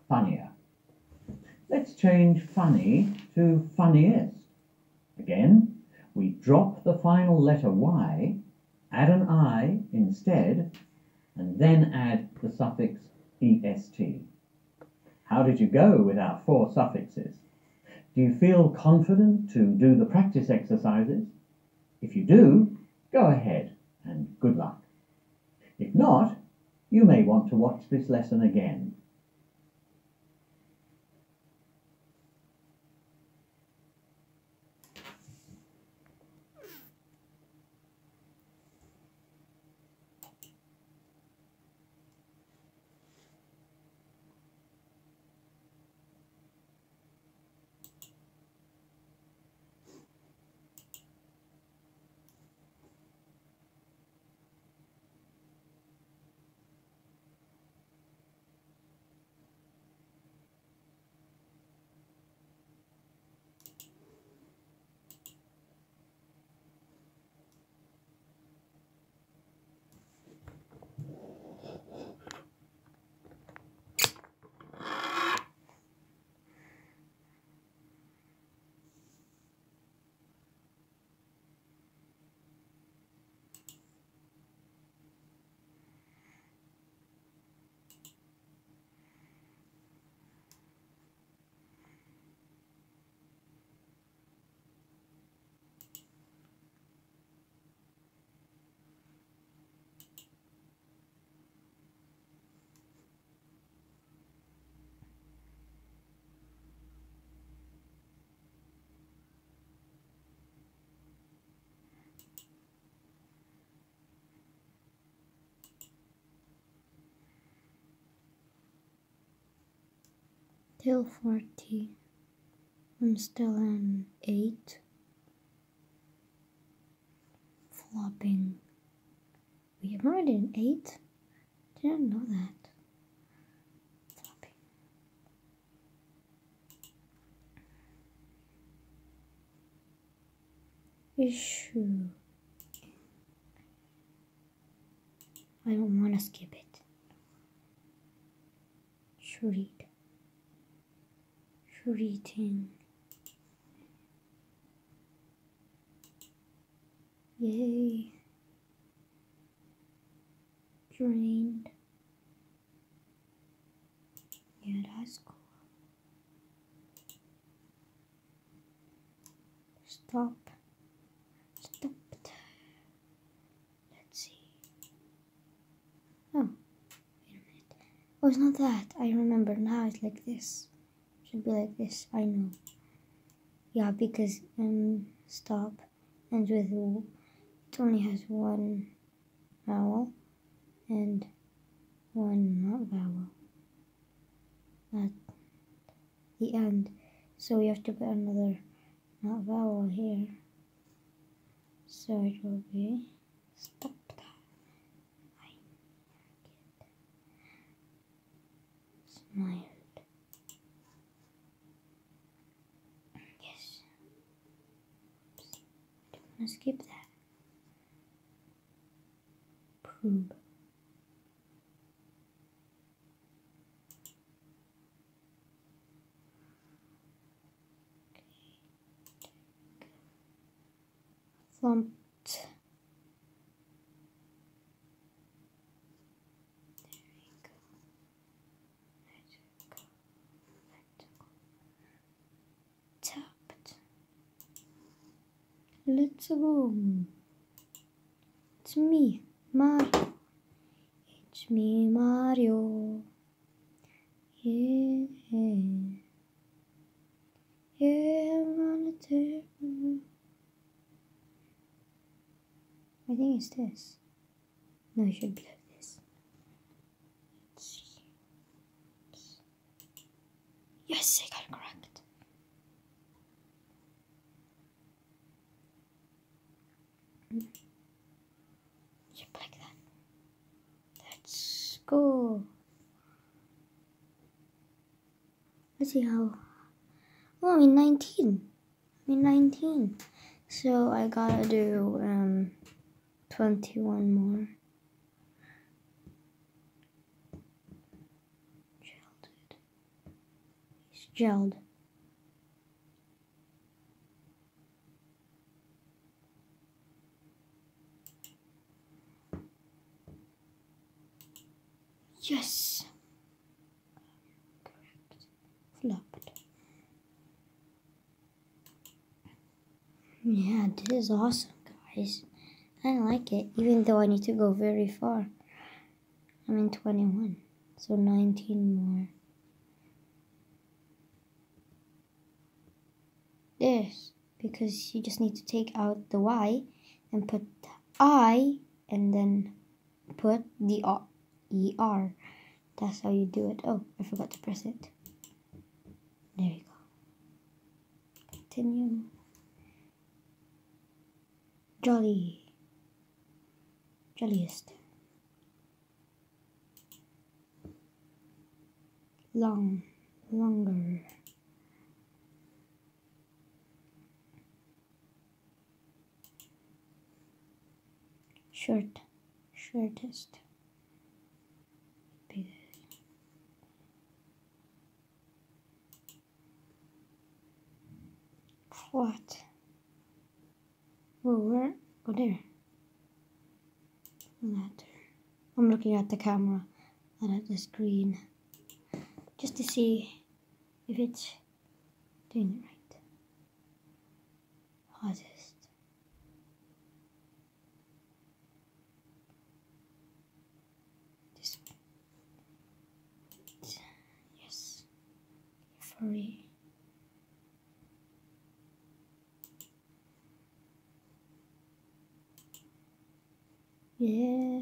funnier. Let's change funny to funniest. Again, we drop the final letter Y, add an I instead, and then add the suffix est. How did you go with our 4 suffixes? Do you feel confident to do the practice exercises? If you do, go ahead and good luck. If not, you may want to watch this lesson again. Till 40. I'm still in 8. Flopping. Wait, I'm already in 8? Didn't know that. Flopping. Issue. I don't want to skip it. Shriek. Shrieking. Yay. Drained. Yeah, that's cool. Stop. Stop. Let's see. Oh, wait a minute. Oh, it's not that. I remember now. It's like this. Should be like this. I know. Yeah, because stop ends with it only has one vowel and one not vowel at the end. So we have to put another not vowel here. So it will be stop. Smile. Yes. Oops. I don't want to skip that. Probe. Thumped. Tapped. Let's go. It's me, Mario. It's me, Mario. Yeah. Yeah, I'm gonna take you. I think it's this. No, it should be like this. Let's see. Yes, I got it correct. Should be like that. Let's go. Let's see how. Oh, I'm in 19. I'm in 19. So I gotta do 21 more. Childhood. Gelled. Yes. Correct. Flopped. Yeah, this is awesome, guys. I like it, even though I need to go very far. I'm in 21, so 19 more. This, because you just need to take out the Y and put I and then put the ER. That's how you do it. Oh, I forgot to press it. There you go. Continue. Jolly. Jolliest. Longer. Shortest. What? Oh, where? Oh, there. Letter. I'm looking at the camera, not at the screen, just to see if it's doing it right. Hottest. This one. Yes. Furry. Yeah.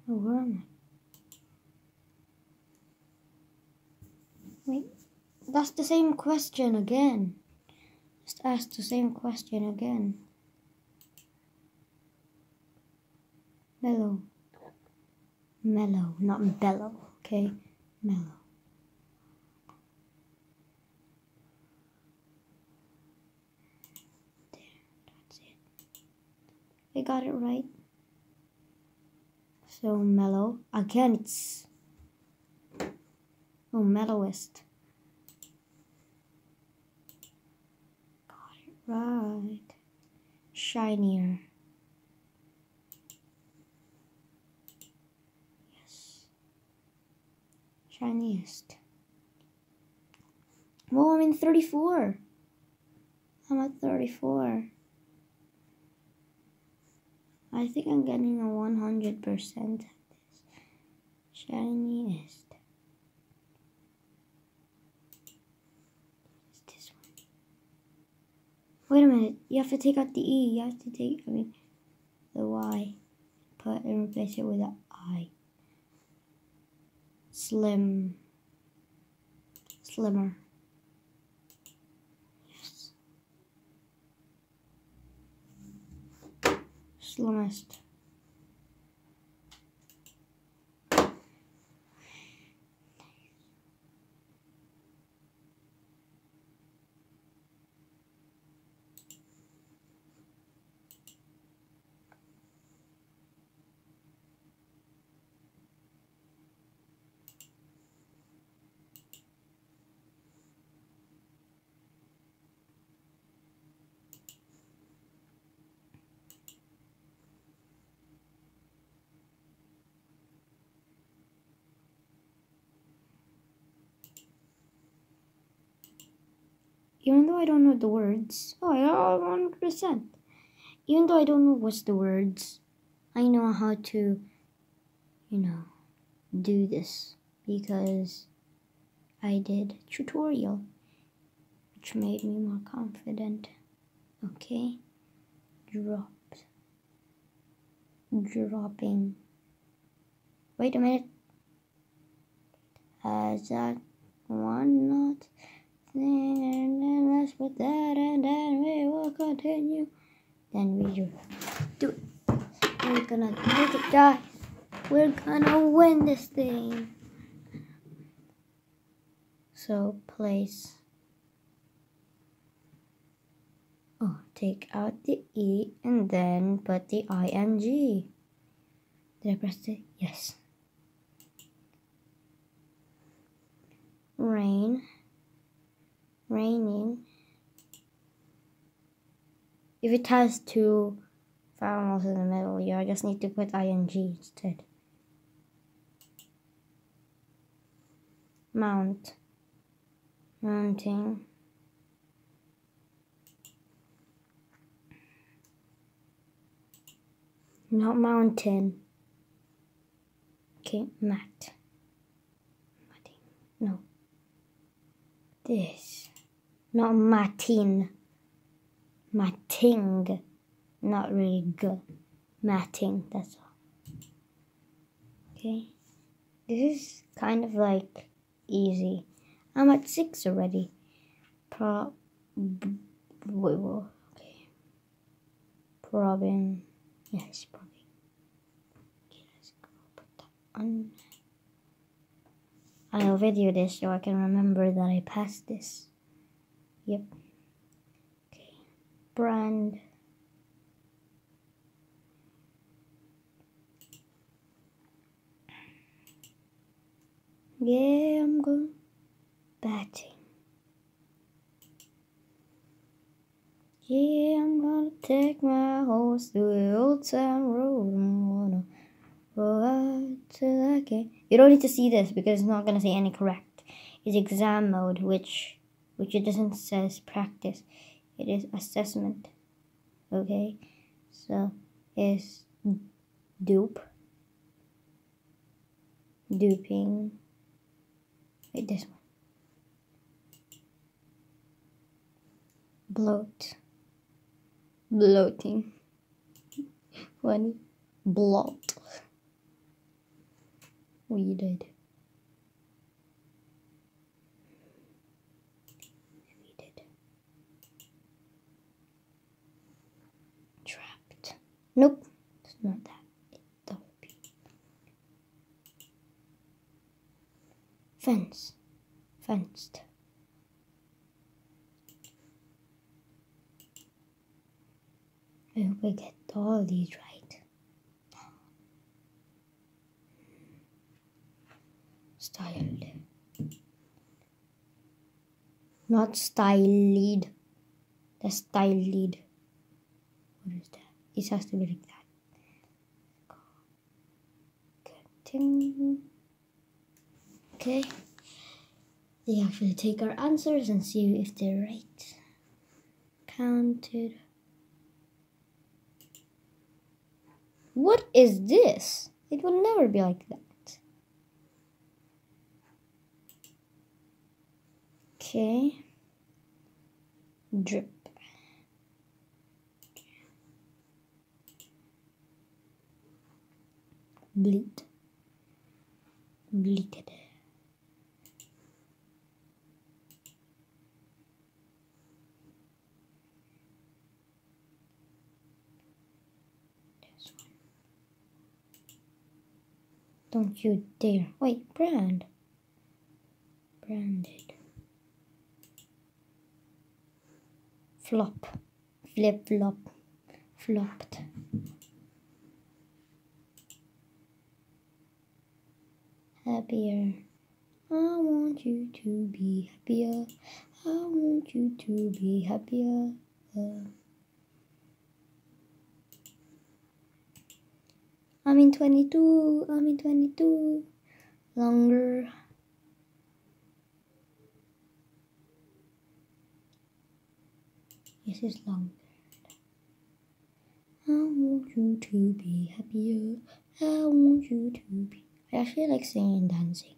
Oh, where am I? Wait, that's the same question again. Just ask the same question again. Mellow, not bellow, okay? Mellow. There, that's it. I got it right. So mellow. Again, it's mellowest. Got it right. Shinier. Yes. Shiniest. Well, I'm in 34. I'm at 34. I think I'm getting a 100% at this. Shiniest. It's this one. Wait a minute. You have to take out the E. You have to take, the Y. Put and replace it with an I. Slimmer. Yes. Slimmest. Even though I don't know the words, I got 100%. Even though I don't know what's the words, I know how to, do this because I did tutorial, which made me more confident. Okay, dropping. Wait a minute. Has that one not? And then let's put that, and then we will continue. Then we do it. we're gonna make it, guys. We're gonna win this thing. So place. Oh, take out the E and then put the ing. Did I press it? Yes. Rain. Raining. If it has two vowels in the middle, you just need to put ing instead. Mount. Mounting. Not mountain. Okay, mat. Matting. No. This. Not matting. Matting. Not really good. Matting, that's all. Okay. This is kind of like easy. I'm at 6 already. Okay. Probin. Yes, probin. Okay, let's go put that on. I'll video this so I can remember that I passed this. Yep. Okay. Brand. Yeah, I'm going batting. Yeah, I'm gonna take my horse to the old town road. I'm gonna go out till I can. You don't need to see this because it's not gonna say any correct. It's exam mode, which it doesn't says practice. It is assessment. Okay, so it's duping. Wait, this one. Bloating. Funny. Bloat. We did. Trapped. Nope. It's not that. It's double P. Fence. Fenced. I hope I get all these right. Styled. Not styled. That's styled. What is that? It has to be like that. Continue. Okay. They actually take our answers and see if they're right. Counted. What is this? It will never be like that. Okay. Drip. Bleed. Bleated. This one. Don't you dare. Wait, brand. Branded. Flop. Flip flop. Flopped. Happier. I want you to be happier. I want you to be happier. I'm in 22. I'm in 22. Longer. Yes, it's longer. I want you to be happier. I want you to be. I actually like singing and dancing,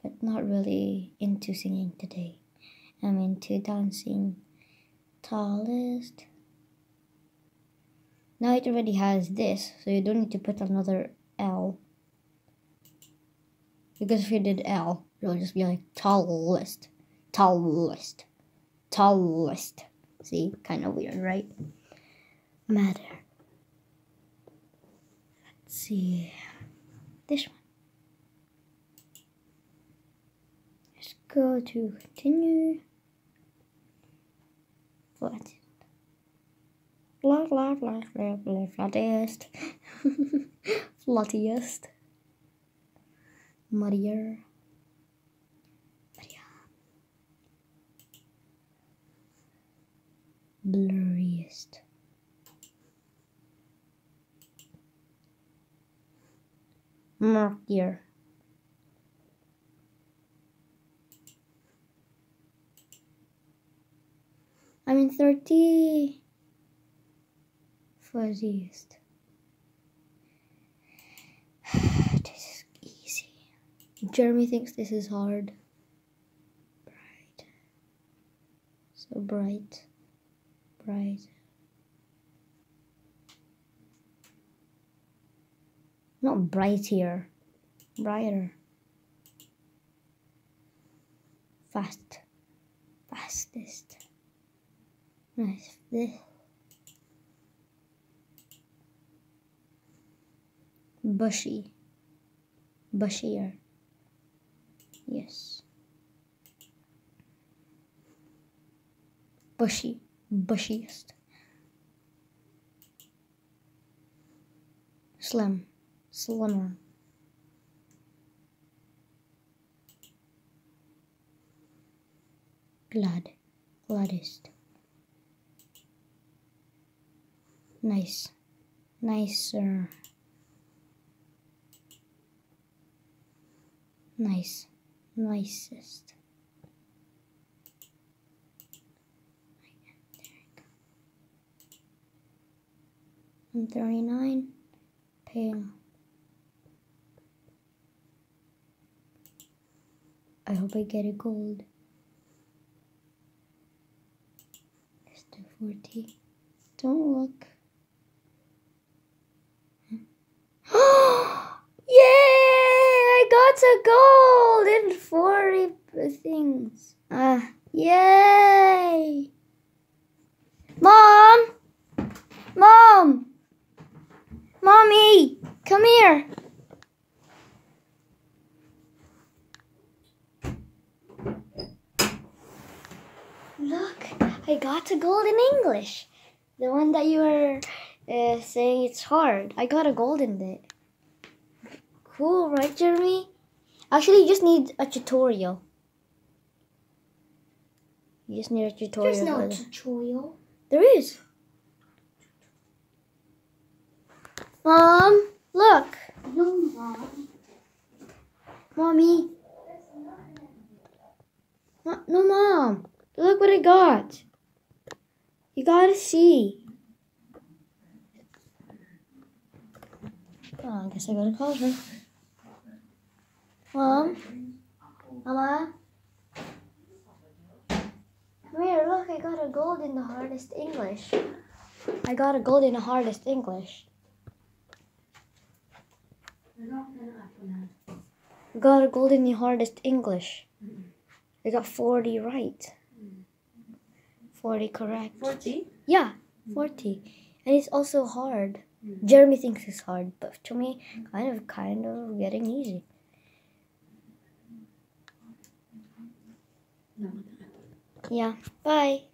but not really into singing today. I'm into dancing. Tallest. Now it already has this, so you don't need to put another L. Because if you did L, it'll just be like tallest, tallest, tallest. See, kind of weird, right? Matter. see. This one. Let's go to continue. Flattest. Flattest. Fluttiest. Muddier. Blurriest. Murkier. I'm in 30. Fuzziest. This is easy. Jeremy thinks this is hard. Bright. So bright. Bright. Not brighter. Brighter. Fast. Fastest. Nice. This. Bushy. Bushier. Yes. Bushy. Bushiest. Slim. Slimmer. Glad. Gladdest. Nice. Nicer. Nice. Nicest. I'm 39. Pale. I hope I get a gold. Let's do 40. Don't look. Yay! I got a gold in 40 things. Yay! Mom! Mom! Mommy! Come here! Look, I got a gold in English. The one that you were saying it's hard. I got a gold in it. Cool, right, Jeremy? Actually, you just need a tutorial. You just need a tutorial. There's no tutorial. There is. Mom, look. No, Mom. Mommy. No, Mom. Look what I got. You gotta see. Oh, I guess I gotta call her. Mom? Mama? Come here, look, I got a gold in the hardest English. I got a gold in the hardest English. I got a gold in the hardest English. I got 40 right. 40 correct. 40? Yeah, 40. And it's also hard. Jeremy thinks it's hard, but to me, kind of getting easy. No. Yeah, bye.